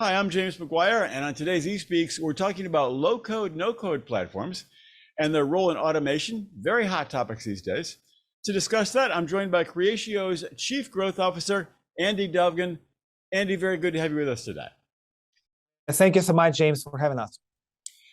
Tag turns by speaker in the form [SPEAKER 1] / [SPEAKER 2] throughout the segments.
[SPEAKER 1] Hi, I'm James McGuire, and on today's eSpeaks, we're talking about low-code, no-code platforms and their role in automation, very hot topics these days. To discuss that, I'm joined by Creatio's Chief Growth Officer, Andie Dovgan. Andie, very good to have you with us today.
[SPEAKER 2] Thank you so much, James, for having us.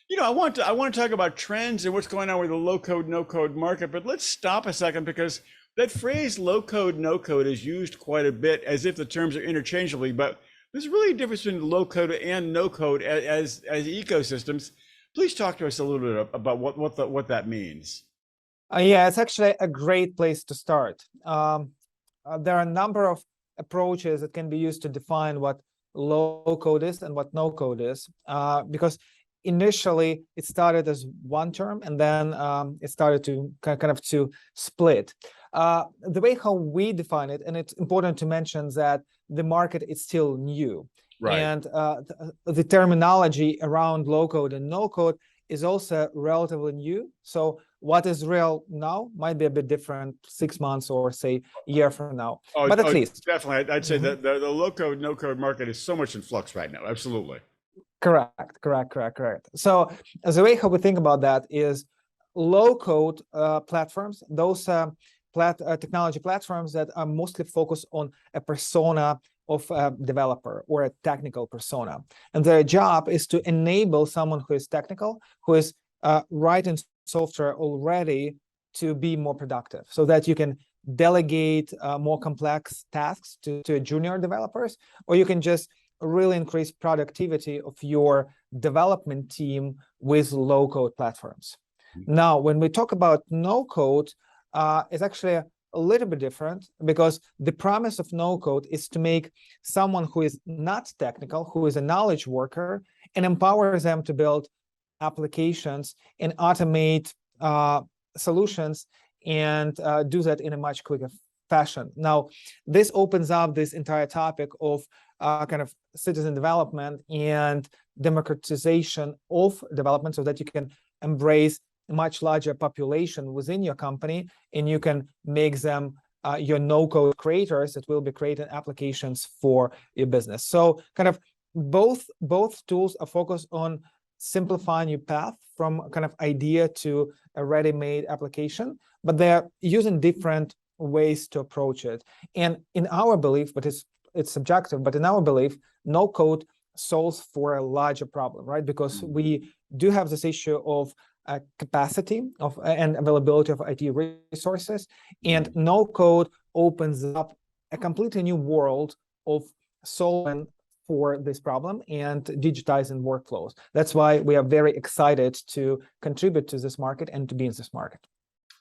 [SPEAKER 1] You know, I want to talk about trends and what's going on with the low-code, no-code market, but let's stop a second because that phrase low-code, no-code is used quite a bit as if the terms are interchangeably, but there's really a difference between low-code and no-code as ecosystems. Please talk to us a little bit about what that means.
[SPEAKER 2] Yeah, it's actually a great place to start. There are a number of approaches that can be used to define what low-code is and what no-code is, because initially it started as one term and then it started to kind of to split. The way how we define it, and it's important to mention that the market is still new.
[SPEAKER 1] Right.
[SPEAKER 2] And the terminology around low-code and no-code is also relatively new. So what is real now might be a bit different 6 months or say a year from now. But at least.
[SPEAKER 1] Definitely. I'd say that the low-code, no-code market is so much in flux right now. Absolutely.
[SPEAKER 2] Correct. So as a way how we think about that is low-code platforms, those technology platforms that are mostly focused on a persona of a developer or a technical persona. And their job is to enable someone who is technical, who is writing software already to be more productive so that you can delegate more complex tasks to junior developers, or you can just really increase productivity of your development team with low-code platforms. Now, when we talk about no-code, it's actually a little bit different because the promise of no-code is to make someone who is not technical, who is a knowledge worker, and empower them to build applications and automate solutions and do that in a much quicker fashion. Now, this opens up this entire topic of kind of citizen development and democratization of development so that you can embrace a much larger population within your company, and you can make them your no-code creators that will be creating applications for your business. So kind of both tools are focused on simplifying your path from kind of idea to a ready-made application, but they're using different ways to approach it. And in our belief, but it's subjective, but in our belief, no-code solves for a larger problem, right? Because we do have this issue of capacity of and availability of IT resources, and no-code opens up a completely new world of solving for this problem and digitizing workflows. That's why we are very excited to contribute to this market and to be in this market.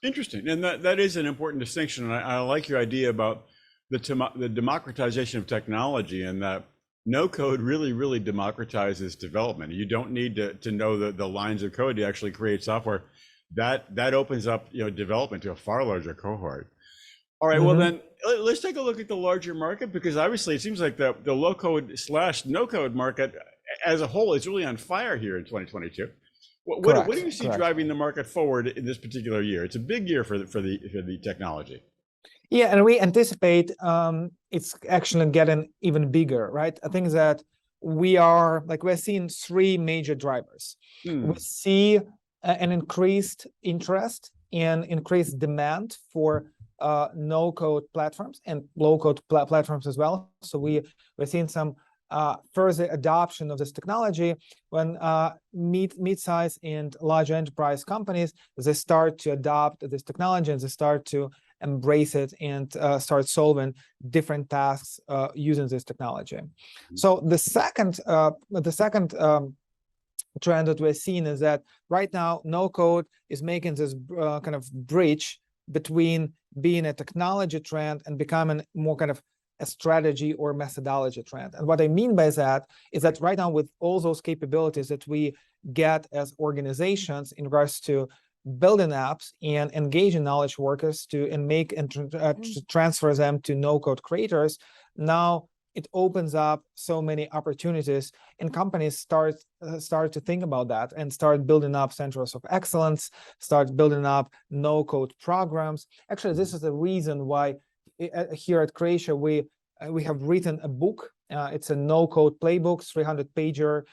[SPEAKER 1] Interesting, and that is an important distinction. And I like your idea about the democratization of technology, and that no code really democratizes development. You don't need to know the lines of code to actually create software. That opens up development to a far larger cohort. All right, well then let's take a look at the larger market, because obviously it seems like the low code / no code market as a whole is really on fire here in 2022. What do you see driving the market forward in this particular year? It's a big year for the technology.
[SPEAKER 2] Yeah, and we anticipate it's actually getting even bigger, right? I think that we're seeing three major drivers. We see an increased interest and increased demand for no-code platforms and low-code platforms as well. So we're seeing some further adoption of this technology when mid-size and large enterprise companies, they start to adopt this technology and they start to embrace it and start solving different tasks using this technology. So the second trend that we're seeing is that right now no-code is making this kind of bridge between being a technology trend and becoming more kind of a strategy or methodology trend. And what I mean by that is that right now, with all those capabilities that we get as organizations in regards to building apps and engaging knowledge workers and transfer them to no-code creators, now it opens up so many opportunities, and companies start to think about that and start building up centers of excellence, start building up no-code programs. Actually, this is the reason why here at Creatio we have written a book It's a no-code playbook, 300-pager,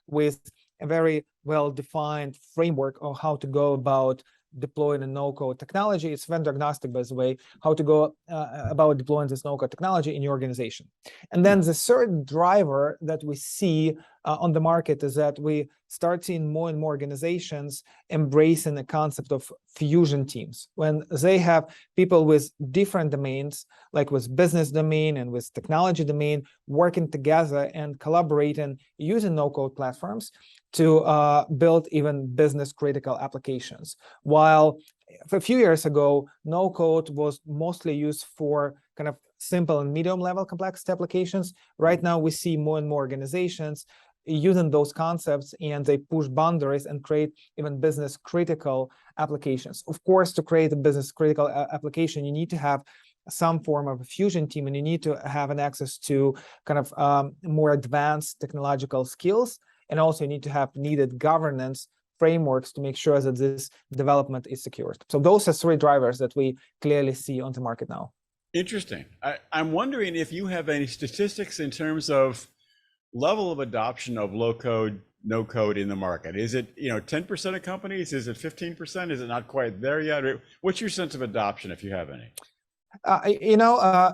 [SPEAKER 2] with a very well-defined framework of how to go about deploying a no-code technology. It's vendor agnostic, by the way, how to go about deploying this no-code technology in your organization. And then the third driver that we see on the market is that we start seeing more and more organizations embracing the concept of fusion teams. When they have people with different domains, like with business domain and with technology domain, working together and collaborating using no-code platforms to build even business critical applications. While a few years ago, no code was mostly used for kind of simple and medium level complexity applications, right now we see more and more organizations using those concepts, and they push boundaries and create even business critical applications. Of course, to create a business critical application, you need to have some form of a fusion team, and you need to have an access to kind of more advanced technological skills. And also you need to have needed governance frameworks to make sure that this development is secured. So those are three drivers that we clearly see on the market now. Interesting.
[SPEAKER 1] I'm wondering if you have any statistics in terms of level of adoption of low code, no code in the market. Is it 10% of companies? Is it 15%? Is it not quite there yet? What's your sense of adoption, if you have any?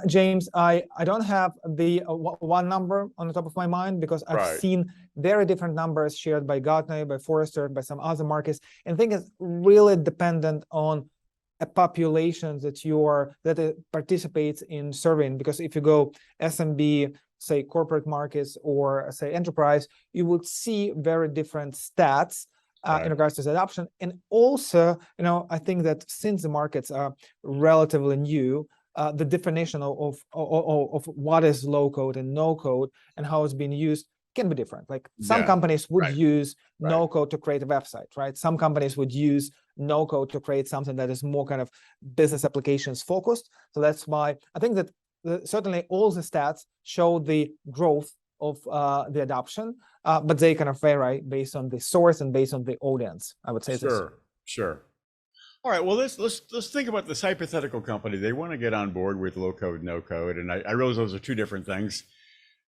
[SPEAKER 2] James, I don't have the one number on the top of my mind, because I've seen very different numbers shared by Gartner, by Forrester, by some other markets, and I think it's really dependent on a population that participates in surveying. Because if you go SMB, say corporate markets, or say enterprise, you would see very different stats in regards to the adoption. And also, I think that since the markets are relatively new, the definition of what is low code and no code and how it's being used can be different. Like some companies would use no code to create a website, right? Some companies would use no code to create something that is more kind of business applications focused. So that's why I think that certainly all the stats show the growth of the adoption, but they kind of vary based on the source and based on the audience, I would say.
[SPEAKER 1] Sure. All right, well, let's think about this hypothetical company. They want to get on board with low code, no code, and I realize those are two different things.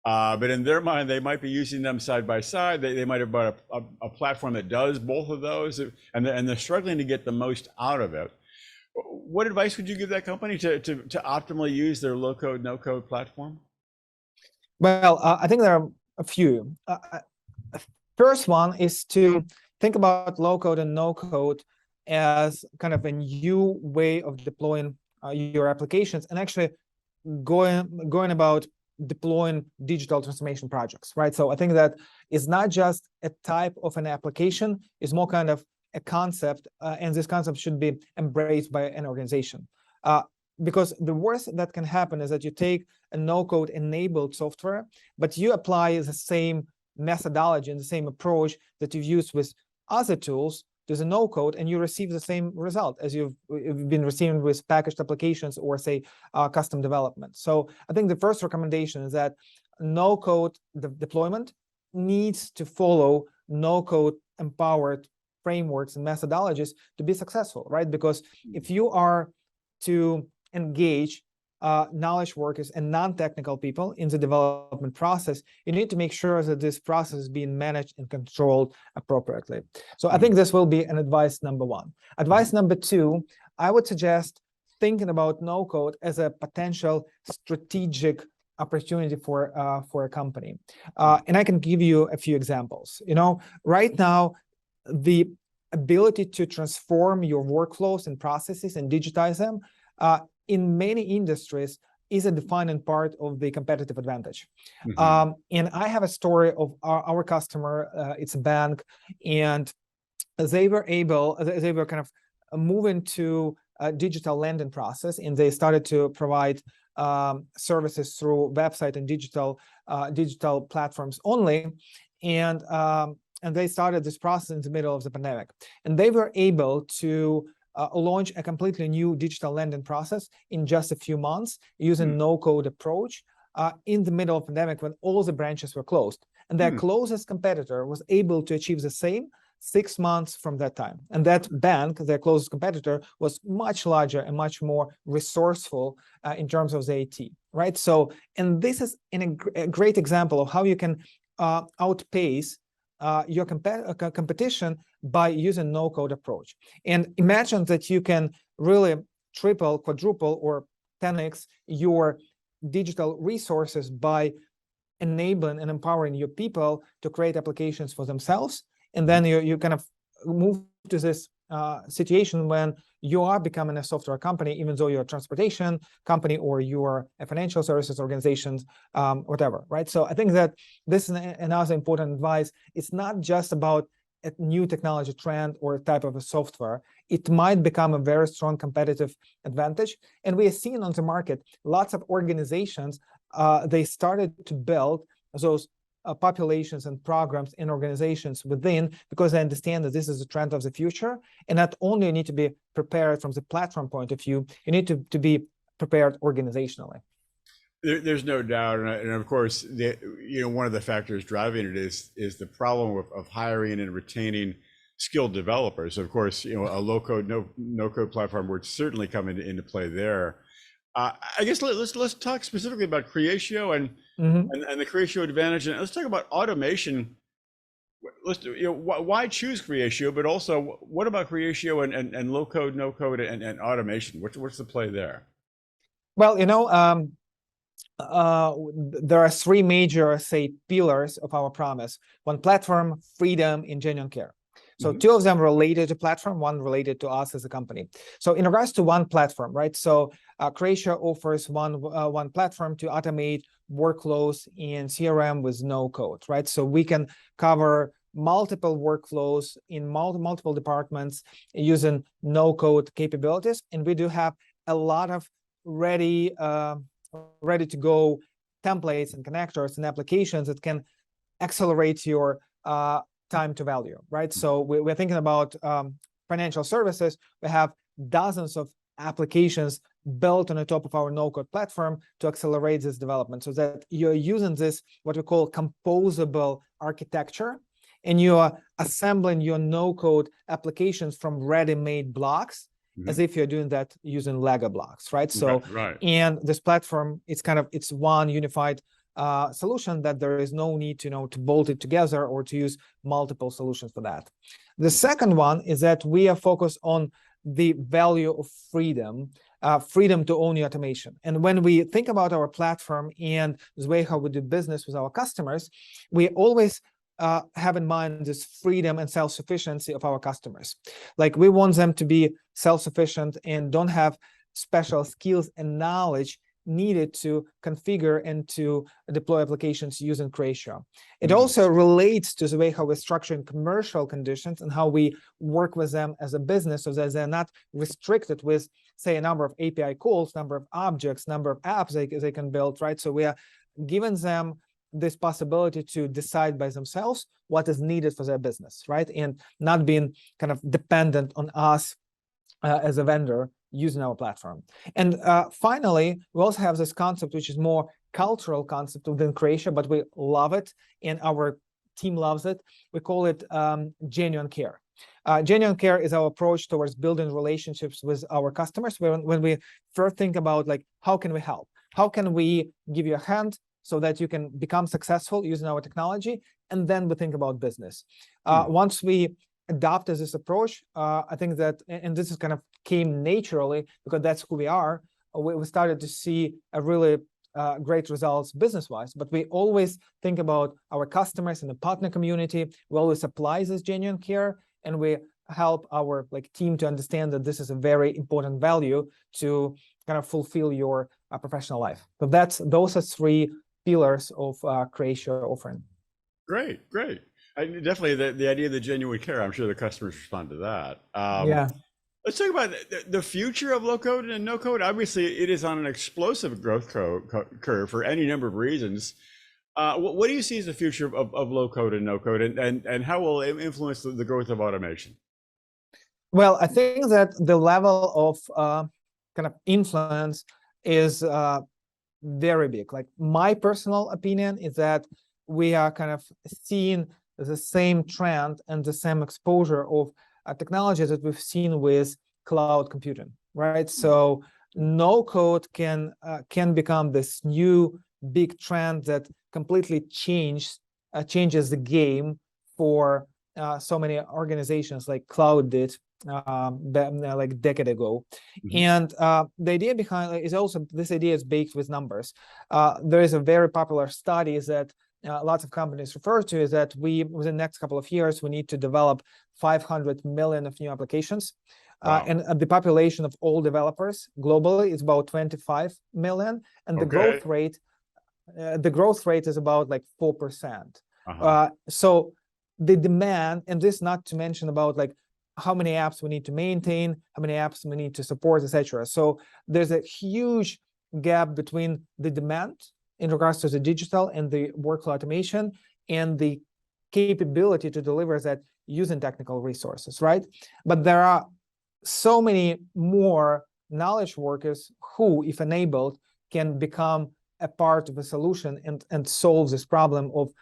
[SPEAKER 1] But in their mind, they might be using them side by side. They might have bought a platform that does both of those, and they're struggling to get the most out of it. What advice would you give that company to optimally use their low code, no code platform?
[SPEAKER 2] Well, I think there are a few. First one is to think about low code and no code as kind of a new way of deploying your applications, and actually going about deploying digital transformation projects, right? So I think that it's not just a type of an application, it's more kind of a concept, and this concept should be embraced by an organization. Because the worst that can happen is that you take a no-code enabled software, but you apply the same methodology and the same approach that you've used with other tools to the no-code, and you receive the same result as you've been receiving with packaged applications or, say, custom development. So I think the first recommendation is that no-code deployment needs to follow no-code empowered frameworks and methodologies to be successful, right? Because if you are to engage knowledge workers and non-technical people in the development process, you need to make sure that this process is being managed and controlled appropriately. So I think this will be an advice number one. Advice number two, I would suggest thinking about no code as a potential strategic opportunity for a company. And I can give you a few examples. Right now, the ability to transform your workflows and processes and digitize them in many industries is a defining part of the competitive advantage. And I have a story of our customer. It's a bank, and they were kind of moving to a digital lending process, and they started to provide services through website and digital platforms only. And they started this process in the middle of the pandemic, and they were able to launch a completely new digital lending process in just a few months using no-code approach in the middle of the pandemic when all the branches were closed. And their closest competitor was able to achieve the same 6 months from that time. And that bank, their closest competitor, was much larger and much more resourceful in terms of the IT, right? So, and this is a great example of how you can outpace your competition by using no-code approach. And imagine that you can really triple, quadruple, or 10x your digital resources by enabling and empowering your people to create applications for themselves. And then you kind of move to this situation when you are becoming a software company, even though you're a transportation company or you're a financial services organization, whatever, right? So I think that this is another important advice. It's not just about a new technology trend or a type of a software. It might become a very strong competitive advantage. And we are seeing on the market lots of organizations, they started to build those populations and programs in organizations within, because they understand that this is a trend of the future. And not only you need to be prepared from the platform point of view, you need to be prepared organizationally.
[SPEAKER 1] There's no doubt, and of course, one of the factors driving it is the problem of hiring and retaining skilled developers. Of course, a low-code, no-code platform would certainly come into play there. I guess let's talk specifically about Creatio and the Creatio advantage, and let's talk about automation. Why choose Creatio, but also what about Creatio and low-code, no-code, and automation? What's the play there?
[SPEAKER 2] Well, there are three major, say, pillars of our promise: one, platform, freedom, and genuine care. So two of them related to platform, one related to us as a company. So in regards to one platform, right? So Creatio offers one platform to automate workflows in CRM with no code, right? So we can cover multiple workflows in multiple departments using no code capabilities. And we do have a lot of ready to go templates and connectors and applications that can accelerate your time to value, right? So we're thinking about financial services. We have dozens of applications built on the top of our no-code platform to accelerate this development, so that you're using this, what we call composable architecture, and you are assembling your no-code applications from ready-made blocks, as if you're doing that using Lego blocks, right? So, and this platform, it's one unified solution that there is no need to bolt it together or to use multiple solutions for that. The second one is that we are focused on the value of freedom, freedom to own your automation. And when we think about our platform and the way how we do business with our customers, we always have in mind this freedom and self-sufficiency of our customers. Like, we want them to be self-sufficient and don't have special skills and knowledge needed to configure and to deploy applications using Creatio. It also relates to the way how we're structuring commercial conditions and how we work with them as a business, so that they're not restricted with, say, a number of API calls, number of objects, number of apps they can build, right? So we are giving them this possibility to decide by themselves what is needed for their business, right? And not being kind of dependent on us as a vendor using our platform. And finally, we also have this concept, which is more cultural concept within Creatio, but we love it and our team loves it. We call it genuine care. Genuine care is our approach towards building relationships with our customers. When we first think about, like, how can we help? How can we give you a hand so that you can become successful using our technology? And then we think about business. Once we adopted this approach, I think that, and this is kind of came naturally because that's who we are, we started to see a really great results business-wise. But we always think about our customers and the partner community. We always apply this genuine care, and we help our team to understand that this is a very important value to kind of fulfill your professional life. So those are three pillars of Creatio offering.
[SPEAKER 1] Great. Definitely the idea of the genuine care. I'm sure the customers respond to that.
[SPEAKER 2] Yeah.
[SPEAKER 1] Let's talk about the future of low code and no code. Obviously, it is on an explosive growth curve for any number of reasons. What do you see as the future of low code and no code, and how will it influence the growth of automation?
[SPEAKER 2] Well, I think that the level of kind of influence is very big. Like, my personal opinion is that we are kind of seeing the same trend and the same exposure of technology that we've seen with cloud computing, right? So no code can become this new big trend that completely changes the game for so many organizations like cloud did like a decade ago. And the idea behind is also, this idea is baked with numbers. There is a very popular study that lots of companies refer to, is that within the next couple of years, we need to develop 500 million of new applications.
[SPEAKER 1] Wow.
[SPEAKER 2] And the population of all developers globally is about 25 million, and the growth rate is about like 4%. So the demand, and this not to mention about like how many apps we need to maintain, how many apps we need to support, etc. So there's a huge gap between the demand in regards to the digital and the workflow automation and the capability to deliver that using technical resources, right? But there are so many more knowledge workers who, if enabled, can become a part of a solution and solve this problem of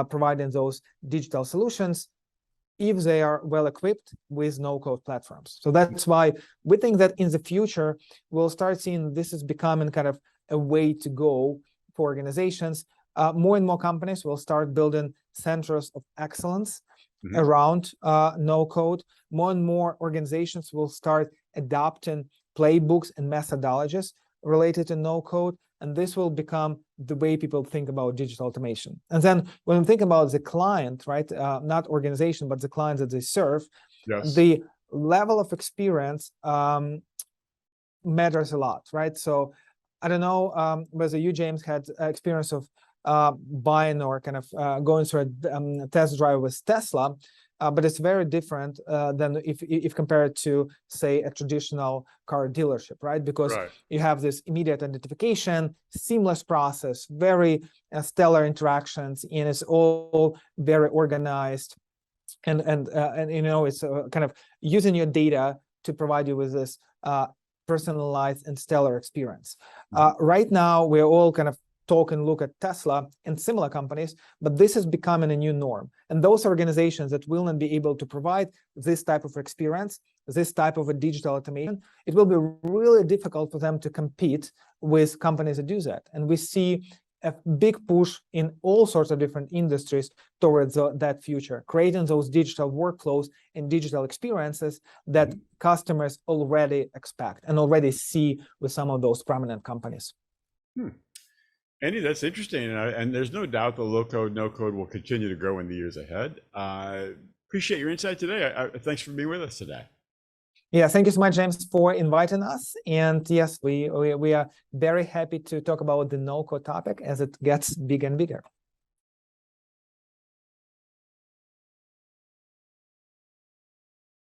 [SPEAKER 2] providing those digital solutions if they are well equipped with no-code platforms. So that's why we think that in the future, we'll start seeing this is becoming kind of a way to go for organizations. More and more companies will start building centers of excellence around no-code. More and more organizations will start adopting playbooks and methodologies related to no-code, and this will become the way people think about digital automation. And then when we think about the client, right, not organization, but the clients that they serve, the level of experience matters a lot, right? So I don't know whether you, James, had experience of buying or kind of going through a test drive with Tesla, but it's very different than if compared to, say, a traditional car dealership, right? Because you have this immediate identification, seamless process, very stellar interactions, and it's all very organized, and you know, it's kind of using your data to provide you with this personalized and stellar experience. Right now, we're all kind of talk and look at Tesla and similar companies, but this is becoming a new norm. And those organizations that will not be able to provide this type of experience, this type of a digital automation, it will be really difficult for them to compete with companies that do that. And we see a big push in all sorts of different industries towards that future, creating those digital workflows and digital experiences that customers already expect and already see with some of those prominent companies.
[SPEAKER 1] Andie, that's interesting, and there's no doubt the low-code, no-code will continue to grow in the years ahead. Appreciate your insight today. Thanks for being with us today.
[SPEAKER 2] Yeah, thank you so much, James, for inviting us. And yes, we are very happy to talk about the no-code topic as it gets bigger and bigger.